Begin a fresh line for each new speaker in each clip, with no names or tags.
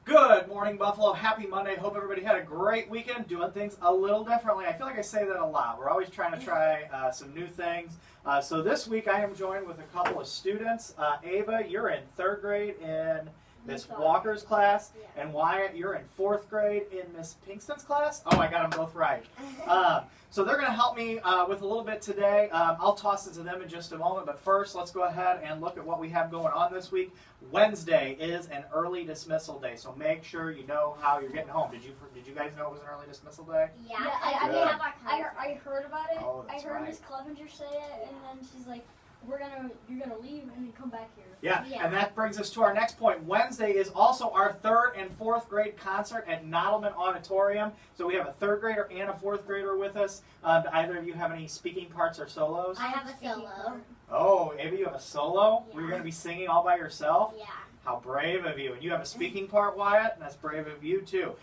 Good morning, Buffalo. Happy Monday. Hope everybody had a great weekend doing things a little differently. I feel like I say that a lot. We're always trying to try some new things. So this week I am joined with a couple of students. Ava, you're in 3rd grade in Miss Walker's class.
Yeah.
And Wyatt, you're in 4th grade in Miss Pinkston's class. Oh, I got them both right. So they're going to help me with a little bit today. I'll toss it to them in just a moment. But first, let's go ahead and look at what we have going on this week. Wednesday is an early dismissal day, so make sure you know how you're getting home. Did you guys know it was an early dismissal day?
Yeah,
I heard about it.
Oh,
I
that's
heard
right.
Miss Clevenger say it, and then she's like, you're gonna leave and then come back here.
Yeah,
Yeah.
and that brings us to our next point. Wednesday is also our 3rd and 4th grade concert at Nottleman Auditorium. So we have a 3rd grader and a 4th grader with us. Do either of you have any speaking parts or solos?
I have a solo.
Oh, Ava, you have a solo?
Yeah.
Where you're going to be singing all by yourself?
Yeah.
How brave of you. And you have a speaking part, Wyatt, and that's brave of you, too.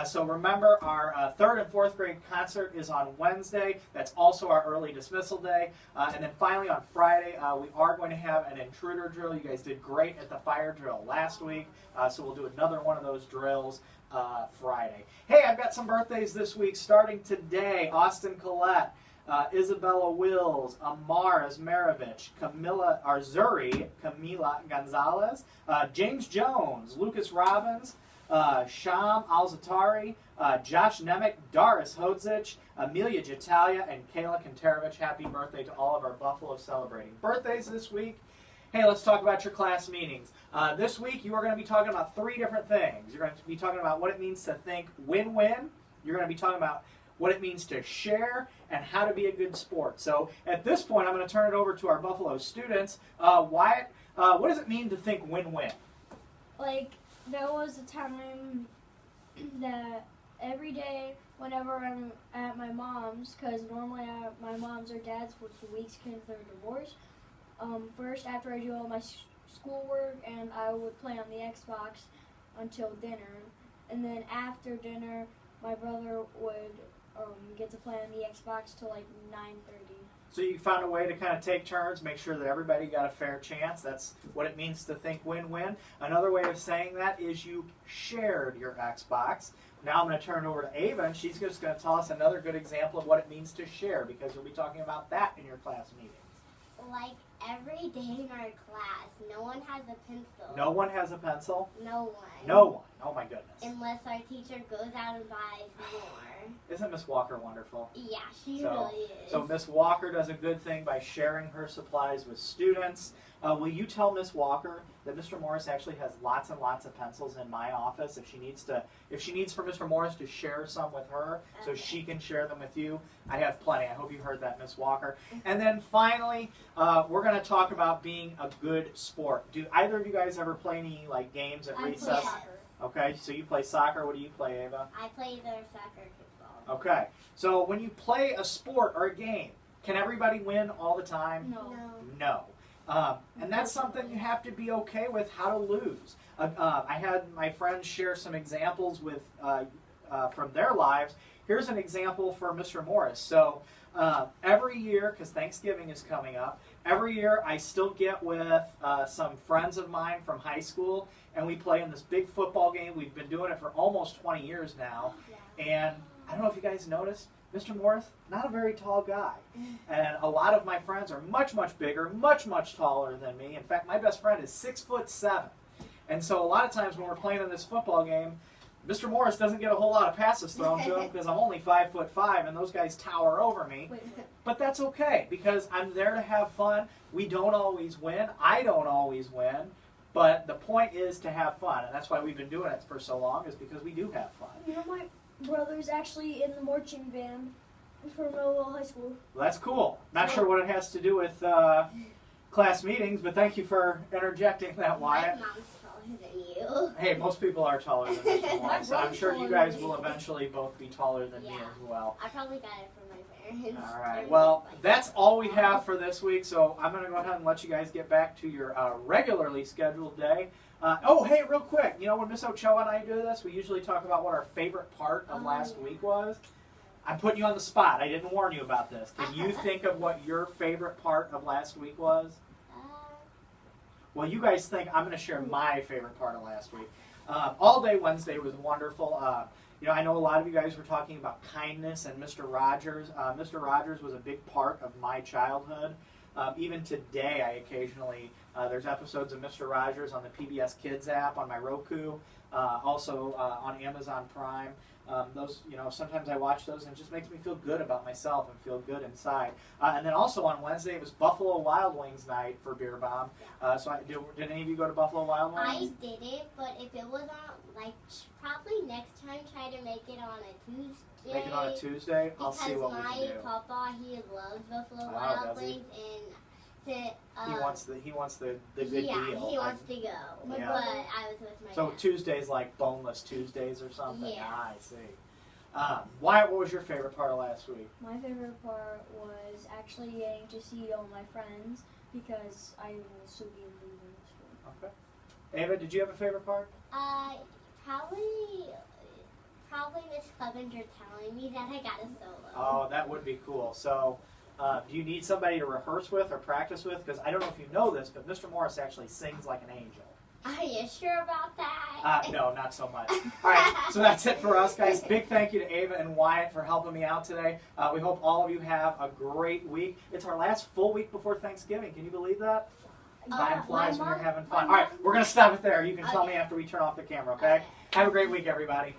So remember, our 3rd and 4th grade concert is on Wednesday. That's also our early dismissal day. And then finally on Friday, we are going to have an intruder drill. You guys did great at the fire drill last week, so we'll do another one of those drills Friday. Hey, I've got some birthdays this week starting today. Austin Collette. Isabella Wills, Amar Asmarovich, Camila Arzuri, Camila Gonzalez, James Jones, Lucas Robbins, Sham Alzatari, Josh Nemec, Doris Hodzich, Amelia Jatalia, and Kayla Kontarovich. Happy birthday to all of our Buffalo celebrating birthdays this week. Hey, let's talk about your class meetings. This week you are going to be talking about 3 different things. You're going to be talking about what it means to think win-win. You're going to be talking about what it means to share, and how to be a good sport. So at this point, I'm going to turn it over to our Buffalo students. Wyatt, what does it mean to think win-win?
Like, there was a time that every day whenever I'm at my mom's, because normally I'm at my mom's or dad's for 2 weeks because they're divorced, first after I do all my schoolwork, and I would play on the Xbox until dinner. And then after dinner, my brother would get to play on the Xbox till like 9:30.
So you found a way to kind of take turns, make sure that everybody got a fair chance. That's what it means to think win-win. Another way of saying that is you shared your Xbox. Now I'm going to turn it over to Ava, and she's just going to tell us another good example of what it means to share, because you'll be talking about that in your class meetings.
Like every day in our class, no one has a pencil.
No one has a pencil?
No one.
No one. Oh my goodness.
Unless our teacher goes out and buys more.
Isn't Miss Walker wonderful?
Yeah, she really is.
So Miss Walker does a good thing by sharing her supplies with students. Will you tell Miss Walker that Mr. Morris actually has lots and lots of pencils in my office? If she needs for Mr. Morris to share some with her, so she can share them with you, I have plenty. I hope you heard that, Miss Walker. And then finally, we're going to talk about being a good sport. Do either of you guys ever play any like games at
I
recess?
play soccer.
Okay, so you play soccer. What do you play, Ava?
I play either soccer or football.
Okay, so when you play a sport or a game, can everybody win all the time?
No.
No. And that's something you have to be okay with, how to lose. I had my friends share some examples with from their lives. Here's an example for Mr. Morris. So every year, because Thanksgiving is coming up, every year I still get with some friends of mine from high school, and we play in this big football game. We've been doing it for almost 20 years now. And I don't know if you guys noticed, Mr. Morris, not a very tall guy. And a lot of my friends are much, much bigger, much, much taller than me. In fact, my best friend is 6'7". And so a lot of times when we're playing in this football game, Mr. Morris doesn't get a whole lot of passes thrown to him because I'm only 5'5", and those guys tower over me. But that's okay, because I'm there to have fun. We don't always win. I don't always win. But the point is to have fun, and that's why we've been doing it for so long, is because we do have fun.
You know, my brother's actually in the marching band for Millville High School.
Well, that's cool. Not sure what it has to do with class meetings, but thank you for interjecting that, Wyatt.
My mom's taller than you.
Hey, most people are taller than Mr. Morris, and I'm sure you guys will eventually both be taller than me
Yeah.
as well.
I probably got it from my parents.
All right. Well, that's all we have for this week, so I'm going to go ahead and let you guys get back to your regularly scheduled day. Hey, real quick, you know, when Miss Ochoa and I do this, we usually talk about what our favorite part of last week was. I'm putting you on the spot. I didn't warn you about this. Can you think of what your favorite part of last week was? Well, you guys think I'm going to share my favorite part of last week. All day Wednesday was wonderful. I know a lot of you guys were talking about kindness and Mr. Rogers. Mr. Rogers was a big part of my childhood. Even today, I occasionally, there's episodes of Mr. Rogers on the PBS Kids app on my Roku, also on Amazon Prime. Sometimes I watch those and it just makes me feel good about myself and feel good inside. And then also on Wednesday, it was Buffalo Wild Wings night for Beer Bomb. Did any of you go to Buffalo Wild Wings?
I didn't, but if it was on, probably next time try to make it on a Tuesday.
Make it on a Tuesday? I'll see what we can do.
Because my papa, he loves Buffalo
Oh,
Wild
does he?
Wings, and
He wants the good deal.
he wants to go.
Yeah.
But I was with my
So
dad.
Tuesdays like boneless Tuesdays or something?
Yeah.
I see. Wyatt, what was your favorite part of last week?
My favorite part was actually getting to see all my friends because I will still be leaving school.
Okay. Ava, did you have a favorite part?
Probably Miss Clevenger telling me that I got a solo.
Oh, that would be cool. So, do you need somebody to rehearse with or practice with? Because I don't know if you know this, but Mr. Morris actually sings like an angel.
Are you sure about that?
No, not so much. All right, so that's it for us, guys. Big thank you to Ava and Wyatt for helping me out today. We hope all of you have a great week. It's our last full week before Thanksgiving. Can you believe that? Time flies when you're having fun. All right, we're going to stop it there. You can tell me after we turn off the camera, okay? Have a great week, everybody.